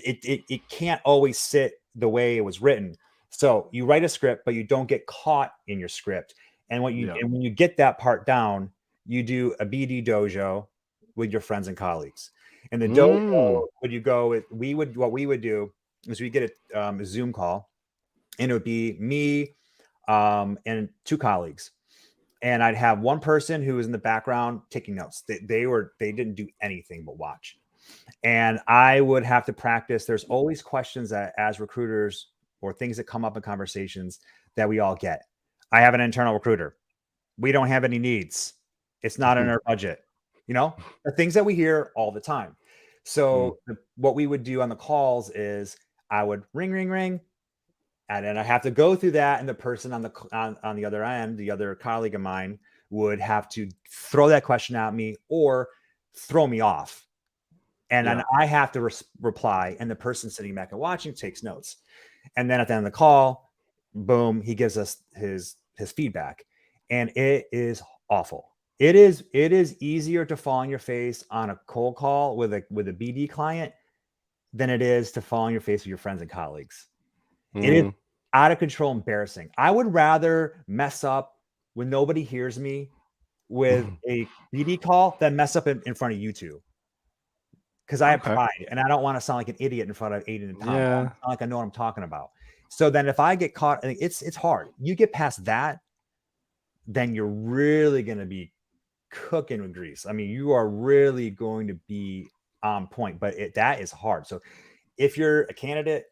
A: it can't always sit the way it was written. So you write a script, but you don't get caught in your script. And when you get that part down, you do a BD dojo with your friends and colleagues. And the dojo, when you go with, what we would do is we get a Zoom call, and it would be me and 2 colleagues. And I'd have one person who was in the background taking notes. They didn't do anything but watch. And I would have to practice. There's always questions that as recruiters, or things that come up in conversations that we all get. I have an internal recruiter. We don't have any needs. It's not in our budget. The things that we hear all the time. So what we would do on the calls is I would ring, and then I have to go through that, and the person on the other end, the other colleague of mine, would have to throw that question at me or throw me off. And then I have to reply, and the person sitting back and watching takes notes. And then at the end of the call, boom, he gives us his feedback. And it is awful. It is easier to fall on your face on a cold call with a BD client than it is to fall on your face with your friends and colleagues. It is out of control, embarrassing. I would rather mess up when nobody hears me with a BD call than mess up in front of you two. Because I have pride, and I don't want to sound like an idiot in front of Aidan and Tom. I sound like I know what I'm talking about. So then if I get caught, it's hard. You get past that, then you're really going to be cooking with grease. I mean, you are really going to be on point, but that is hard. So if you're a candidate,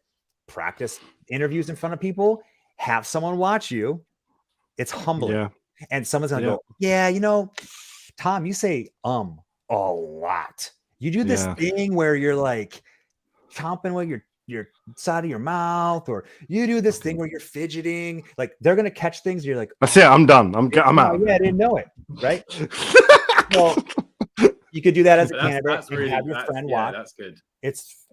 A: practice interviews in front of people, have someone watch you. It's humbling. Yeah. And someone's going to go, Tom, you say a lot. You do this thing where you're like chomping with your side of your mouth, or you do this thing where you're fidgeting. Like they're gonna catch things. You're like,
B: that's it. I'm done. I'm out.
A: Yeah, I didn't know it. Right. Well, you could do that as a candidate and have your friend watch.
C: That's good.
A: It's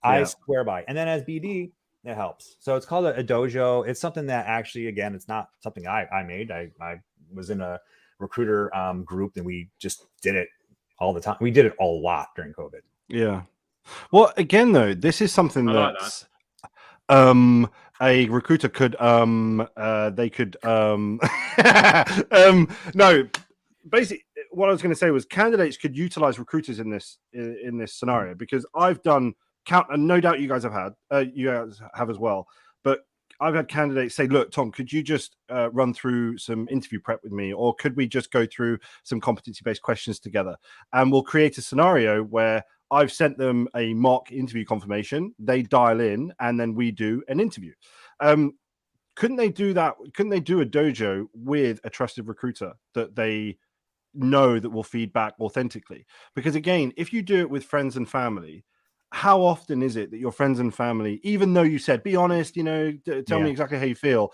A: I swear by. And then as BD, it helps. So it's called a dojo. It's something that actually, again, it's not something I made. I was in a recruiter group, and we just did it all the time. We did it a lot during COVID.
B: Yeah. Well, again, though, this is something that a recruiter could they could no, basically what I was going to say was candidates could utilize recruiters in this scenario, because I've done and no doubt you guys have as well, but I've had candidates say, look, Tom, could you just run through some interview prep with me, or could we just go through some competency-based questions together? And we'll create a scenario where I've sent them a mock interview confirmation, they dial in, and then we do an interview. Couldn't they do that? Couldn't they do a dojo with a trusted recruiter that they know that will feed back authentically? Because again, if you do it with friends and family, how often is it that your friends and family, even though you said, be honest, tell me exactly how you feel,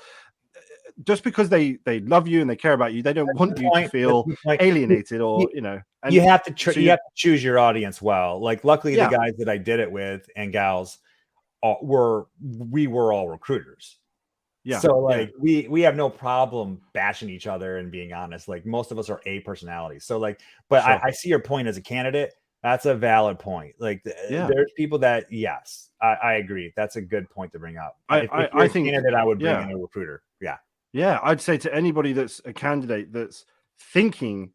B: just because they love you and they care about you, they don't want you to feel alienated or And
A: you have to you have to choose your audience well. Like, luckily, the guys that I did it with and gals we were all recruiters. Yeah. So like we have no problem bashing each other and being honest. Like, most of us are A personalities. So like, but sure. I see your point as a candidate. That's a valid point. Like, there's people that, yes, I agree. That's a good point to bring up. If you're a candidate, I would bring in a recruiter. Yeah.
B: Yeah. I'd say to anybody that's a candidate that's thinking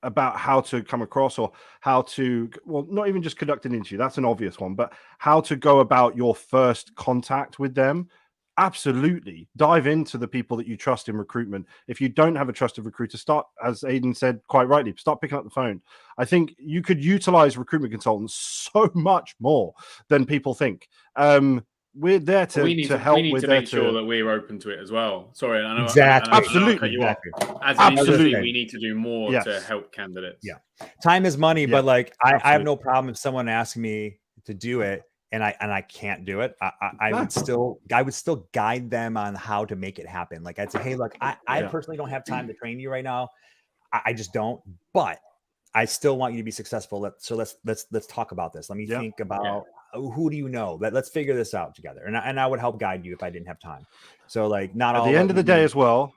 B: about how to come across or how to, well, not even just conduct an interview. That's an obvious one, but how to go about your first contact with them. Absolutely. Dive into the people that you trust in recruitment. If you don't have a trusted recruiter, start, as Aidan said quite rightly, start picking up the phone. I think you could utilize recruitment consultants so much more than people think. We're there to help.
C: We need to make sure that we're open to it as well. Sorry, I know.
A: Exactly.
B: Absolutely.
C: As an industry, we need to do more to help candidates.
A: Yeah. Time is money, but like, I have no problem if someone asks me to do it and I can't do it. I would still guide them on how to make it happen. Like, I'd say, hey, look, I personally don't have time to train you right now. I just don't, but I still want you to be successful. So let's talk about this. Let me think about who do you know? Let's figure this out together. And I would help guide you if I didn't have time. So like, not all
B: at the end of the day as well.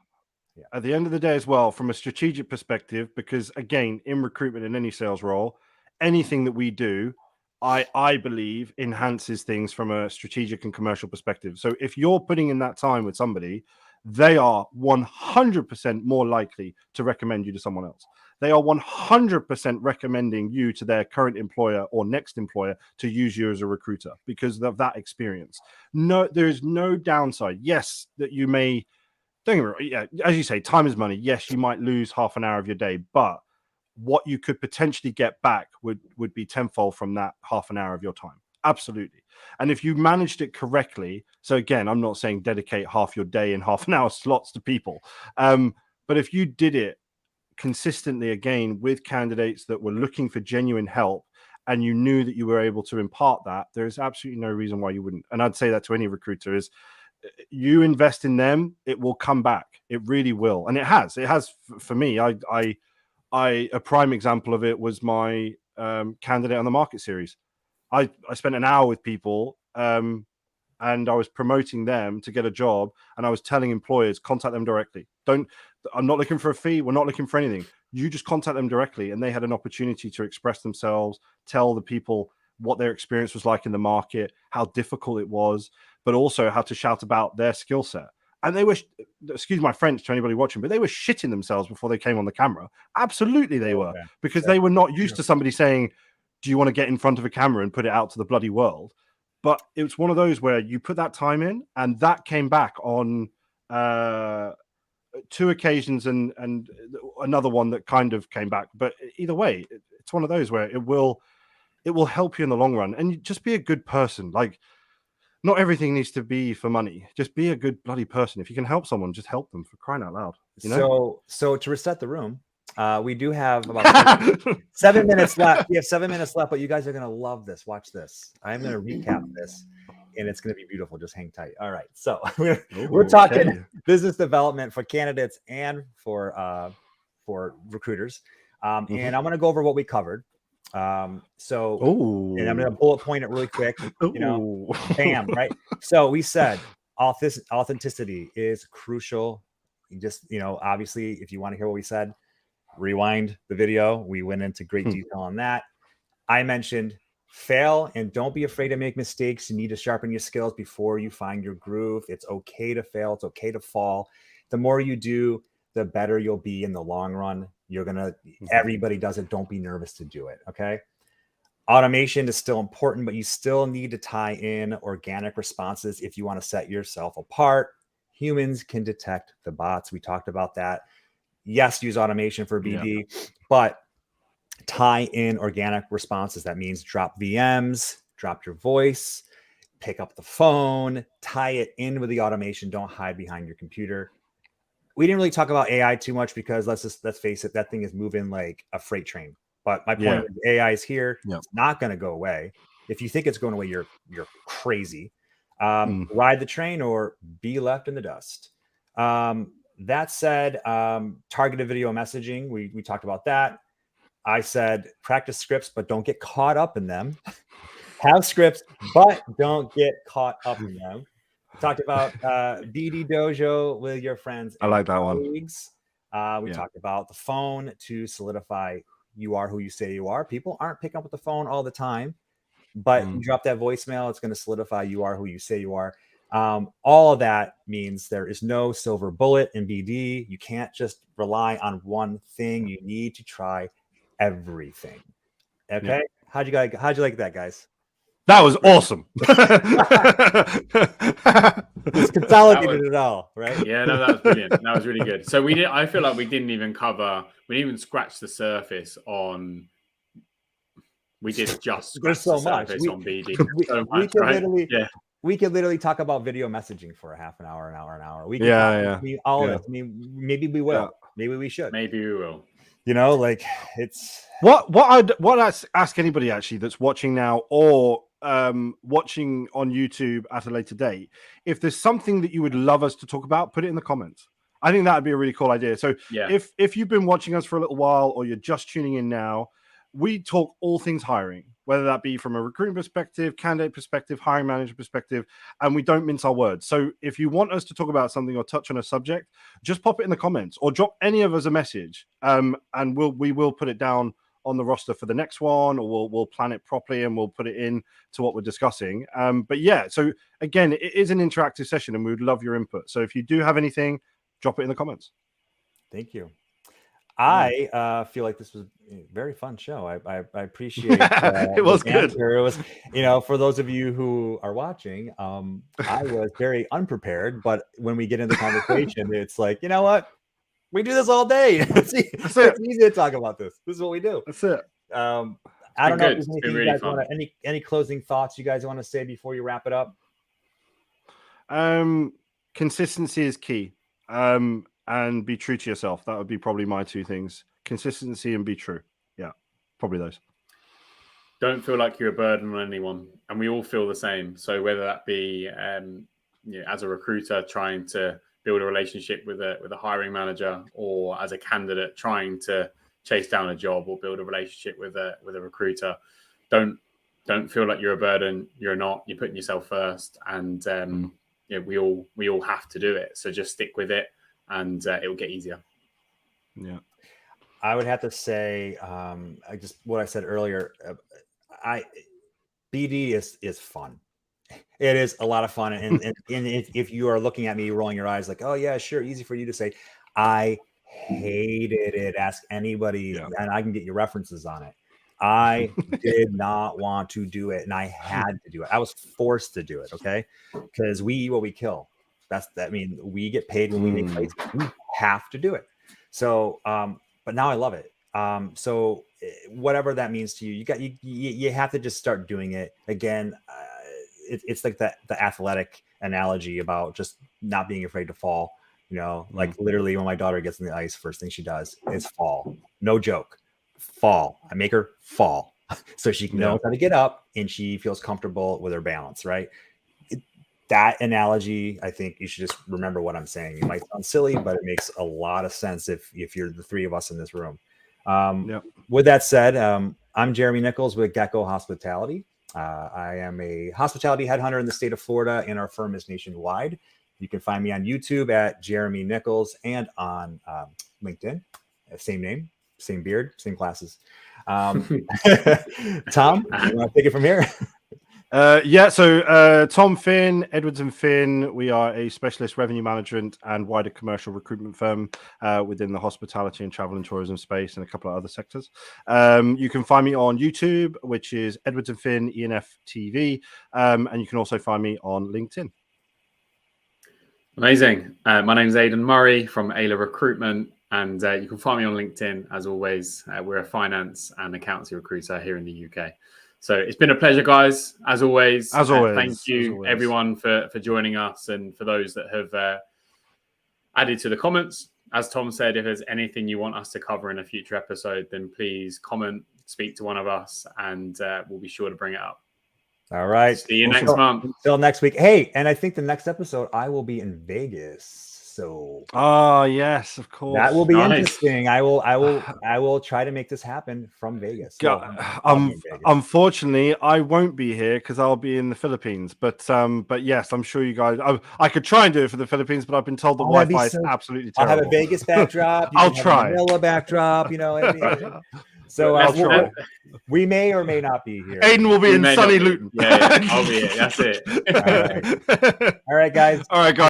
B: Yeah. At the end of the day as well, from a strategic perspective, because again, in recruitment, in any sales role, anything that we do, I believe enhances things from a strategic and commercial perspective. So if you're putting in that time with somebody, they are 100% more likely to recommend you to someone else. They are 100% recommending you to their current employer or next employer to use you as a recruiter because of that experience. No, there is no downside. Yes, that you may, don't get me wrong, as you say, time is money. Yes, you might lose half an hour of your day, but what you could potentially get back would be tenfold from that half an hour of your time. Absolutely. And if you managed it correctly, so again, I'm not saying dedicate half your day in half an hour slots to people, but if you did it consistently, again, with candidates that were looking for genuine help, and you knew that you were able to impart that, there's absolutely no reason why you wouldn't. And I'd say that to any recruiter is, you invest in them, it will come back. It really will. And it has for me. A prime example of it was my candidate on the market series. I spent an hour with people and I was promoting them to get a job, and I was telling employers, contact them directly. I'm not looking for a fee. We're not looking for anything. You just contact them directly. And they had an opportunity to express themselves, tell the people what their experience was like in the market, how difficult it was, but also how to shout about their skill set. And they were, excuse my French to anybody watching, but they were shitting themselves before they came on the camera. Absolutely they were, because they were not used to somebody saying, do you want to get in front of a camera and put it out to the bloody world? But it was one of those where you put that time in, and that came back on 2 occasions and another one that kind of came back. But either way, it's one of those where it will help you in the long run. And just be a good person. Like, not everything needs to be for money. Just be a good bloody person. If you can help someone, just help them, for crying out loud. You know?
A: So to reset the room, we do have about 7 minutes left. We have 7 minutes left, but you guys are going to love this. Watch this. I'm going to recap this, and it's going to be beautiful. Just hang tight. All right. So we're talking business development for candidates and for recruiters. And I'm going to go over what we covered. And I'm going to bullet point it really quick, bam, right? So we said authenticity is crucial. You just, obviously, if you want to hear what we said, rewind the video. We went into great detail on that. I mentioned fail and don't be afraid to make mistakes. You need to sharpen your skills before you find your groove. It's okay to fail. It's okay to fall. The more you do, the better you'll be in the long run. Everybody does it. Don't be nervous to do it. Okay. Automation is still important, but you still need to tie in organic responses if you want to set yourself apart. Humans can detect the bots. We talked about that. Yes, use automation for BD, but tie in organic responses. That means drop VMs, drop your voice, pick up the phone, tie it in with the automation. Don't hide behind your computer. We didn't really talk about AI too much because let's face it, that thing is moving like a freight train. But my point is, AI is here. It's not going to go away. If you think it's going away, you're crazy. Ride the train or be left in the dust. That said, targeted video messaging, we talked about that. I said practice scripts, but don't get caught up in them. Have scripts, but don't get caught up in them. We talked about BD Dojo with your friends and
B: I like that
A: colleagues. We talked about the phone to solidify you are who you say you are. People aren't picking up with the phone all the time, but you drop that voicemail, it's going to solidify you are who you say you are. All of that means there is no silver bullet in BD. You can't just rely on one thing. You need to try everything. Okay. How'd you like that, guys?
B: That was awesome.
A: It's consolidated it all, right?
C: Yeah, no, that was brilliant. That was really good. So I feel like we didn't even scratch the surface on. We did just scratch the surface on BD. We
A: could literally talk about video messaging for a half an hour, an hour. We could maybe we will. Maybe we should.
C: Maybe we will.
A: It's
B: what I'd ask anybody actually that's watching now or watching on YouTube at a later date, if there's something that you would love us to talk about, put it in the comments. I think that would be a really cool idea. So if you've been watching us for a little while or you're just tuning in now, we talk all things hiring, whether that be from a recruiting perspective, candidate perspective, hiring manager perspective, and we don't mince our words. So if you want us to talk about something or touch on a subject, just pop it in the comments or drop any of us a message, and we will put it down on the roster for the next one, or we'll plan it properly and we'll put it in to what we're discussing. But yeah, so again, it is an interactive session and we would love your input. So if you do have anything, drop it in the comments.
A: Thank you. I feel like this was a very fun show. I appreciate
B: it was good.
A: Answer. It was, for those of you who are watching, I was very unprepared, but when we get into the conversation, it's like, you know what? We do this all day. It's easy to talk about this. This is what we do.
B: That's it.
A: I don't know if there's anything you guys want to, any closing thoughts you guys want to say before you wrap it up?
B: Consistency is key. And be true to yourself. That would be probably my two things. Consistency and be true. Yeah, probably those.
C: Don't feel like you're a burden on anyone. And we all feel the same. So whether that be as a recruiter trying to build a relationship with a hiring manager, or as a candidate trying to chase down a job or build a relationship with a recruiter, don't feel like you're a burden. You're not. You're putting yourself first. And we all have to do it. So just stick with it. And it will get easier.
B: Yeah,
A: I would have to say, what I said earlier. BD is fun. It is a lot of fun, and if you are looking at me rolling your eyes like, oh yeah, sure, easy for you to say. I hated it. Ask anybody, and I can get you references on it. I did not want to do it, and I had to do it. I was forced to do it. Okay, because we eat what we kill. We get paid when we make placements. We have to do it. So, but now I love it. So whatever that means to you, you have to just start doing it again. It's like the athletic analogy about just not being afraid to fall. Like literally when my daughter gets in the ice, first thing she does is fall. No joke. Fall. I make her fall so she knows how to get up and she feels comfortable with her balance, right? That analogy, I think you should just remember what I'm saying. It might sound silly, but it makes a lot of sense if you're the three of us in this room. With that said, I'm Jeremy Nichols with Gecko Hospitality. I am a hospitality headhunter in the state of Florida, and our firm is nationwide. You can find me on YouTube at Jeremy Nichols and on LinkedIn. Same name, same beard, same glasses. Tom, you want to take it from here?
B: So Tom Finn, Edwards and Finn, we are a specialist revenue management and wider commercial recruitment firm within the hospitality and travel and tourism space and a couple of other sectors. You can find me on YouTube, which is Edwards and Finn ENF TV, and you can also find me on LinkedIn.
C: Amazing. My name is Aidan Murray from Aila Recruitment, and you can find me on LinkedIn as always. We're a finance and accountancy recruiter here in the UK. So it's been a pleasure, guys, as always. Thank you, everyone, for joining us, and for those that have added to the comments. As Tom said, if there's anything you want us to cover in a future episode, then please comment, speak to one of us, and we'll be sure to bring it up.
A: All right.
C: See you next month.
A: Until next week. Hey, and I think the next episode, I will be in Vegas. So
B: yes, of course.
A: that will be interesting. I will try to make this happen from Vegas.
B: Unfortunately, I won't be here because I'll be in the Philippines. But yes, I'm sure you guys. I could try and do it for the Philippines, but I've been told the Wi-Fi is absolutely terrible.
A: I'll have a Vegas backdrop.
B: I'll try.
A: A Manila backdrop. You know. I mean, so
B: I'll try.
A: We may or may not be here.
B: Aidan will be in sunny Luton.
C: Yeah, I'll be here. That's it.
A: All right, guys.
B: All right, guys.